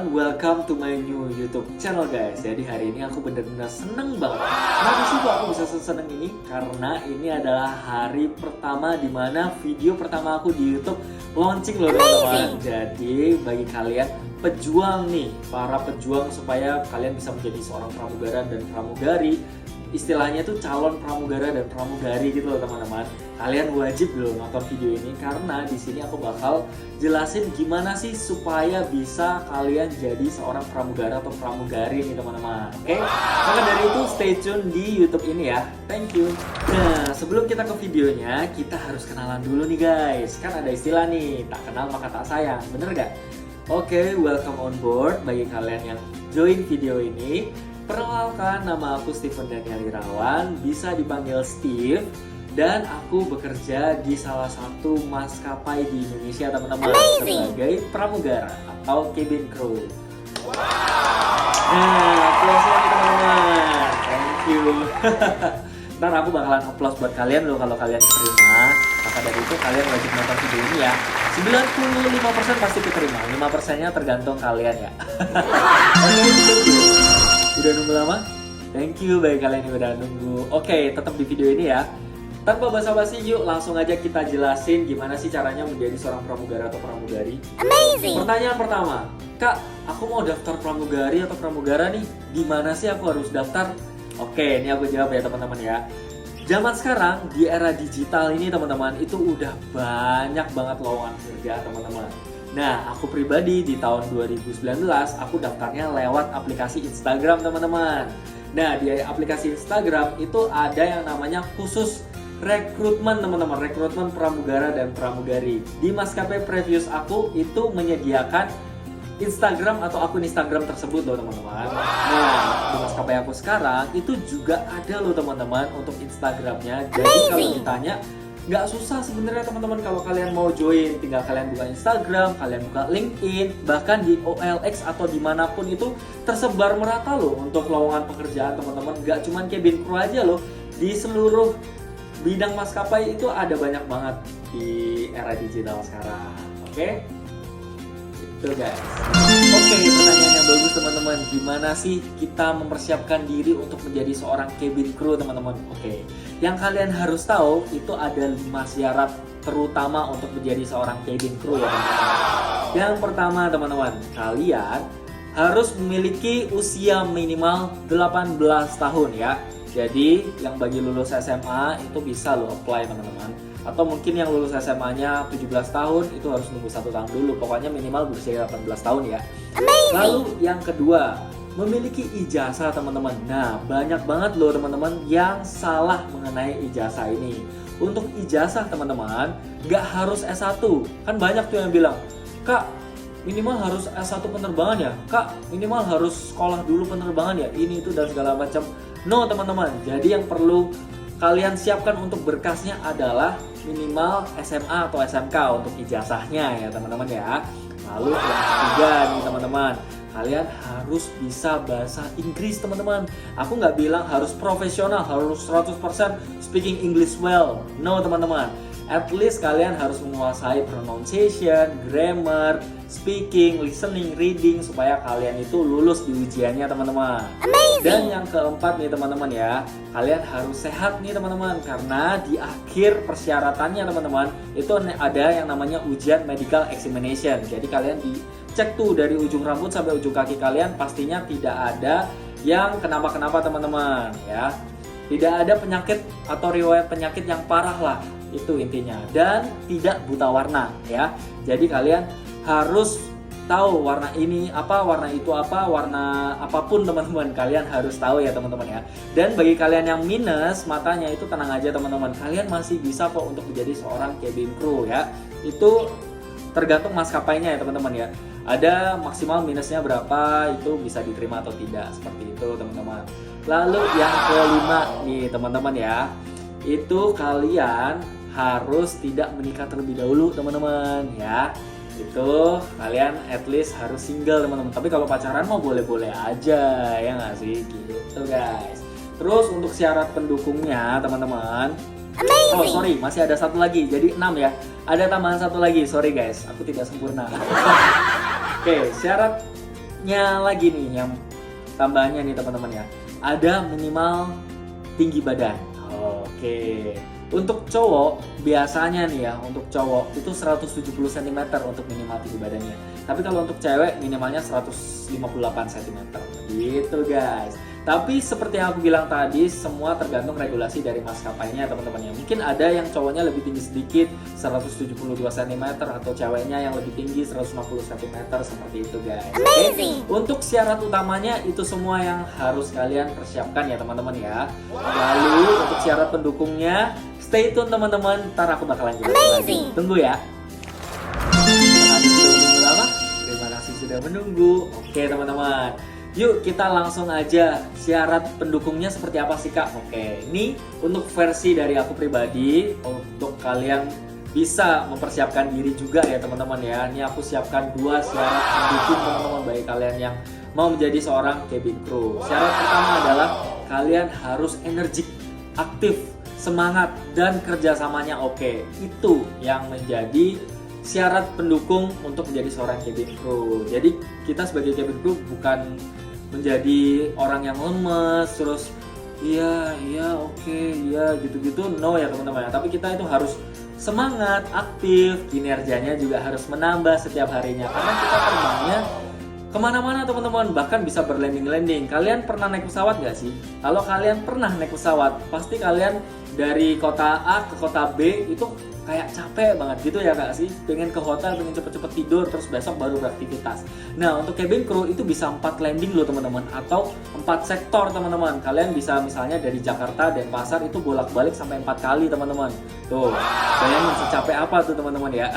teman-teman, welcome to my new YouTube channel guys. Jadi hari ini aku benar-benar seneng banget. Kenapa sih kok aku bisa seneng ini? Karena ini adalah hari pertama dimana video pertama aku di YouTube launching loh teman-teman. Jadi bagi kalian pejuang nih, para pejuang supaya kalian bisa menjadi seorang pramugara dan pramugari, istilahnya tuh calon pramugara dan pramugari gitu loh teman-teman. Kalian wajib loh nonton video ini karena di sini aku bakal jelasin gimana sih supaya bisa kalian jadi seorang pramugara atau pramugari nih teman-teman. Oke? Maka dari itu stay tune di YouTube ini ya. Thank you. Nah, sebelum kita ke videonya, kita harus kenalan dulu nih guys. Kan ada istilah nih, tak kenal maka tak sayang. Bener gak? Oke, welcome on board bagi kalian yang join video ini. Perkenalkan, nama aku Steven Daniel Irawan, bisa dipanggil Steve, dan aku bekerja di salah satu maskapai di Indonesia teman-teman sebagai pramugara atau cabin crew. Nah, applause lagi teman-teman, thank you. Ntar aku bakalan applause buat kalian loh kalau kalian terima. Maka dari itu kalian wajib nonton video ini ya. 95% pasti diterima, 5%-nya tergantung kalian ya. Udah nunggu lama? Thank you bagi kalian yang udah nunggu. Oke, tetap di video ini ya. Tanpa basa-basi, yuk langsung aja kita jelasin gimana sih caranya menjadi seorang pramugara atau pramugari. Amazing! Pertanyaan pertama, Kak, aku mau daftar pramugari atau pramugara nih. Gimana sih aku harus daftar? Oke, ini aku jawab ya teman-teman ya. Zaman sekarang, di era digital ini teman-teman, itu udah banyak banget lowongan kerja teman-teman. Nah, aku pribadi di tahun 2019, aku daftarnya lewat aplikasi Instagram teman-teman. Nah, di aplikasi Instagram itu ada yang namanya khusus rekrutmen teman-teman, rekrutmen pramugara dan pramugari. Di maskapai previous aku itu menyediakan Instagram atau akun Instagram tersebut loh teman-teman. Nah, di maskapai aku sekarang itu juga ada loh teman-teman untuk Instagramnya. Jadi kalau ditanya, nggak susah sebenarnya teman-teman kalau kalian mau join. Tinggal kalian buka Instagram, kalian buka LinkedIn, bahkan di OLX atau dimanapun itu tersebar merata loh untuk lowongan pekerjaan teman-teman. Nggak cuma cabin crew aja loh, di seluruh bidang maskapai itu ada banyak banget di era digital sekarang. Oke? Itu guys. Oke, pertanyaan yang bagus teman-teman. Gimana sih kita mempersiapkan diri untuk menjadi seorang cabin crew teman-teman? Oke, yang kalian harus tahu itu ada 5 syarat terutama untuk menjadi seorang cabin crew ya teman-teman. Yang pertama teman-teman, kalian harus memiliki usia minimal 18 tahun ya. Jadi yang bagi lulus SMA itu bisa lo apply teman-teman. Atau mungkin yang lulus SMA-nya 17 tahun itu harus nunggu 1 tahun dulu. Pokoknya minimal berusia 18 tahun ya. Amazing. Lalu yang kedua, memiliki ijazah teman-teman. Nah, banyak banget loh teman-teman yang salah mengenai ijazah ini. Untuk ijazah teman-teman, nggak harus S1. Kan banyak tuh yang bilang, Kak, minimal harus S1 penerbangan ya? Kak, minimal harus sekolah dulu penerbangan ya? Ini itu dan segala macam. No teman-teman, jadi yang perlu kalian siapkan untuk berkasnya adalah minimal SMA atau SMK untuk ijazahnya ya teman-teman ya. Lalu yang ketiga nih teman-teman, kalian harus bisa bahasa Inggris teman-teman. Aku nggak bilang harus profesional, harus 100% speaking English well. No teman-teman, at least kalian harus menguasai pronunciation, grammar, speaking, listening, reading supaya kalian itu lulus di ujiannya teman-teman. Dan yang keempat nih teman-teman ya, kalian harus sehat nih teman-teman, karena di akhir persyaratannya teman-teman itu ada yang namanya ujian medical examination. Jadi kalian dicek tuh dari ujung rambut sampai ujung kaki kalian, pastinya tidak ada yang kenapa-kenapa teman-teman ya. Tidak ada penyakit atau riwayat penyakit yang parah lah, itu intinya. Dan tidak buta warna ya. Jadi kalian harus tahu warna ini apa, warna itu apa, warna apapun teman-teman, kalian harus tahu ya teman-teman ya. Dan bagi kalian yang minus matanya itu tenang aja teman-teman, kalian masih bisa kok untuk menjadi seorang cabin crew ya. Itu tergantung maskapainya ya teman-teman ya. Ada maksimal minusnya berapa, itu bisa diterima atau tidak, seperti itu teman-teman. Lalu yang kelima nih teman-teman ya, itu kalian harus tidak menikah terlebih dahulu teman-teman ya. Itu kalian at least harus single teman-teman. Tapi kalau pacaran mau boleh-boleh aja ya nggak sih gitu guys. Terus untuk syarat pendukungnya teman-teman, oh sorry, masih ada satu lagi, jadi 6 ya. Ada tambahan satu lagi, sorry guys, aku tidak sempurna. Oke, syarat syaratnya lagi nih, yang tambahannya nih teman-teman ya, ada minimal tinggi badan. Oke. Untuk cowok biasanya nih ya, untuk cowok itu 170 cm untuk minimal tinggi badannya. Tapi kalau untuk cewek minimalnya 158 cm. Gitu guys. Tapi seperti yang aku bilang tadi, semua tergantung regulasi dari maskapainya teman-teman ya. Mungkin ada yang cowoknya lebih tinggi sedikit 172 cm atau ceweknya yang lebih tinggi 150 cm seperti itu guys. Amazing. Untuk syarat utamanya itu semua yang harus kalian persiapkan ya teman-teman ya. Lalu untuk syarat pendukungnya stay tune teman-teman, ntar aku bakalan jelasin lagi. Tunggu ya. Terima kasih sudah menunggu. Oke teman-teman, yuk kita langsung aja. Syarat pendukungnya seperti apa sih kak? Oke, ini untuk versi dari aku pribadi, untuk kalian bisa mempersiapkan diri juga ya teman-teman ya. Ini aku siapkan 2 syarat pendukung teman-teman bagi kalian yang mau menjadi seorang cabin crew. Syarat pertama adalah kalian harus energik, aktif, semangat, dan kerjasamanya oke. Itu yang menjadi syarat pendukung untuk menjadi seorang cabin crew. Jadi kita sebagai cabin crew bukan menjadi orang yang lemes terus iya oke gitu-gitu, no ya teman-teman. Tapi kita itu harus semangat, aktif, kinerjanya juga harus menambah setiap harinya karena kita terbangnya kemana-mana teman-teman, bahkan bisa berlanding-landing. Kalian pernah naik pesawat gak sih? Kalau kalian pernah naik pesawat, pasti kalian dari kota A ke kota B itu kayak capek banget gitu ya gak sih? Pengen ke hotel, pengen cepet-cepet tidur, terus besok baru beraktivitas. Nah untuk cabin crew itu bisa 4 landing loh teman-teman, atau 4 sektor teman-teman. Kalian bisa misalnya dari Jakarta, Denpasar itu bolak-balik sampai 4 kali teman-teman. Tuh, bayangin secapek apa tuh teman-teman ya.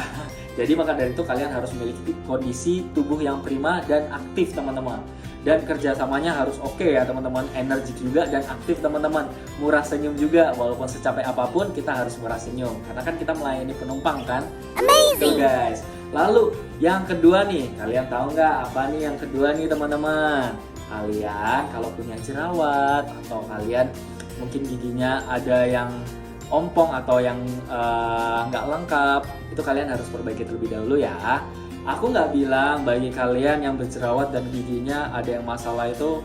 Jadi maka dari itu kalian harus memiliki kondisi tubuh yang prima dan aktif teman-teman. Dan kerjasamanya harus oke ya teman-teman, energik juga dan aktif teman-teman. Murah senyum juga, walaupun secapek apapun kita harus murah senyum. Karena kan kita melayani penumpang kan. Amazing guys. Lalu yang kedua nih, kalian tahu nggak apa nih yang kedua nih teman-teman? Kalian kalau punya jerawat atau kalian mungkin giginya ada yang ompong atau yang nggak lengkap, itu kalian harus perbaiki terlebih dahulu ya. Aku nggak bilang bagi kalian yang berjerawat dan giginya ada yang masalah itu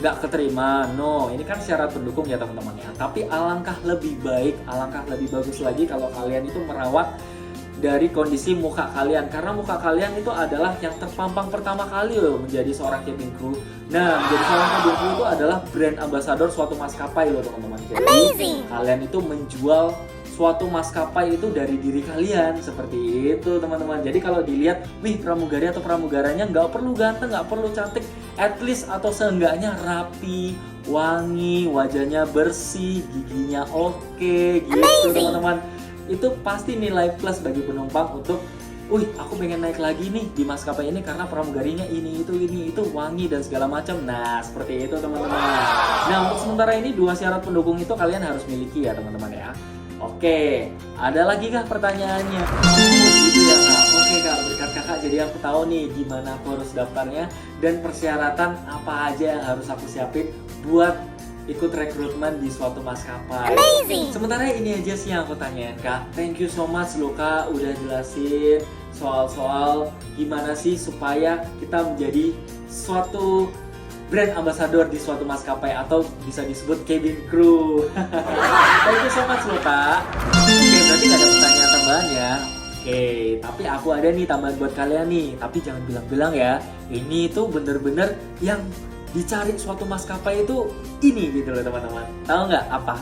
nggak keterima, no. Ini kan syarat pendukung ya teman-teman ya. Tapi alangkah lebih baik, alangkah lebih bagus lagi kalau kalian itu merawat dari kondisi muka kalian, karena muka kalian itu adalah yang terpampang pertama kali loh menjadi seorang cabin crew. Nah, menjadi seorang cabin crew itu adalah brand ambassador suatu maskapai loh teman-teman. Jadi kalian itu menjual suatu maskapai itu dari diri kalian, seperti itu teman-teman. Jadi kalau dilihat, wih pramugari atau pramugaranya nggak perlu ganteng, nggak perlu cantik, at least atau seenggaknya rapi, wangi, wajahnya bersih, giginya oke, gitu teman-teman. Itu pasti nilai plus bagi penumpang untuk, wih aku pengen naik lagi nih di maskapai ini karena pramugarinya ini itu wangi dan segala macam. Nah seperti itu teman-teman. Nah untuk sementara ini 2 syarat pendukung itu kalian harus miliki ya teman-teman ya. Oke, ada lagi kah pertanyaannya? Gitu ya kak. Oke kak, berkat kakak jadi aku tahu nih gimana aku harus daftarnya dan persyaratan apa aja yang harus aku siapin buat ikut rekrutmen di suatu maskapai. Amazing. Sementara ini aja sih yang aku tanyain kak. Thank you so much loh kak udah jelasin soal-soal gimana sih supaya kita menjadi suatu brand ambassador di suatu maskapai atau bisa disebut cabin crew. Thank you so much loh kak. Oke, berarti gak ada pertanyaan tambahan ya. Oke, tapi aku ada nih tambahan buat kalian nih. Tapi jangan bilang-bilang ya, ini tuh bener-bener yang dicari suatu maskapai itu ini gitu loh teman-teman. Tahu nggak apa?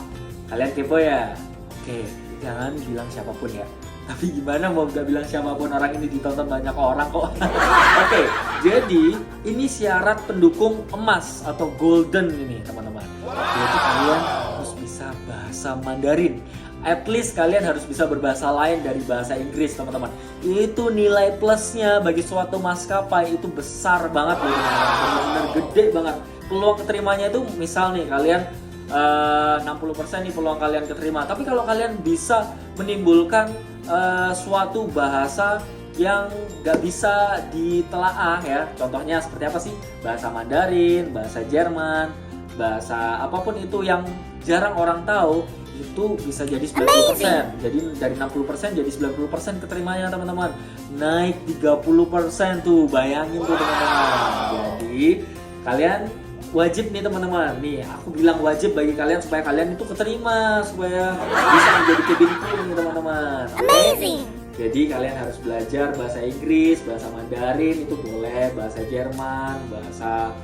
Kalian kepo ya? Oke, jangan bilang siapapun ya. Tapi gimana mau gak bilang siapapun, orang ini ditonton banyak orang kok. Oke, jadi ini syarat pendukung emas atau golden ini teman-teman. Jadi kalian harus bisa bahasa Mandarin. At least kalian harus bisa berbahasa lain dari bahasa Inggris teman-teman. Itu nilai plusnya bagi suatu maskapai itu besar banget loh teman-teman. Benar-benar gede banget. Peluang keterimanya itu misal nih kalian 60% nih peluang kalian keterima. Tapi kalau kalian bisa menimbulkan suatu bahasa yang gak bisa ditelaah ya. Contohnya seperti apa sih? Bahasa Mandarin, bahasa Jerman, bahasa apapun itu yang jarang orang tahu. itu bisa jadi 90%. Jadi dari 60% jadi 90% keterimanya teman-teman. Naik 30% tuh, bayangin tuh teman-teman. Jadi kalian wajib nih teman-teman. Nih aku bilang wajib bagi kalian supaya kalian itu keterima, supaya bisa menjadi cabin crew nih teman-teman. Amazing. Jadi kalian harus belajar bahasa Inggris, bahasa Mandarin itu boleh, bahasa Jerman, bahasa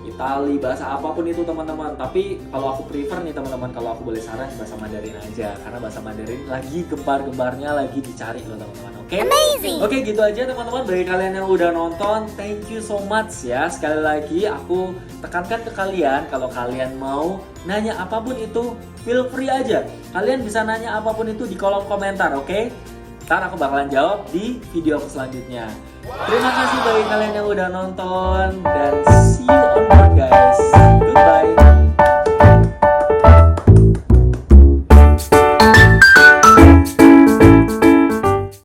Itali, bahasa apapun itu teman-teman. Tapi kalau aku prefer nih teman-teman, kalau aku boleh saran bahasa Mandarin aja, karena bahasa Mandarin lagi gembar-gembarnya lagi dicari loh teman-teman. Oke? Oke, gitu aja teman-teman. Bagi kalian yang udah nonton, thank you so much ya. Sekali lagi aku tekankan ke kalian, kalau kalian mau nanya apapun itu, feel free aja. Kalian bisa nanya apapun itu di kolom komentar, oke? Ntar aku bakalan jawab di video aku selanjutnya. Terima kasih bagi kalian yang udah nonton, dan see you on board guys.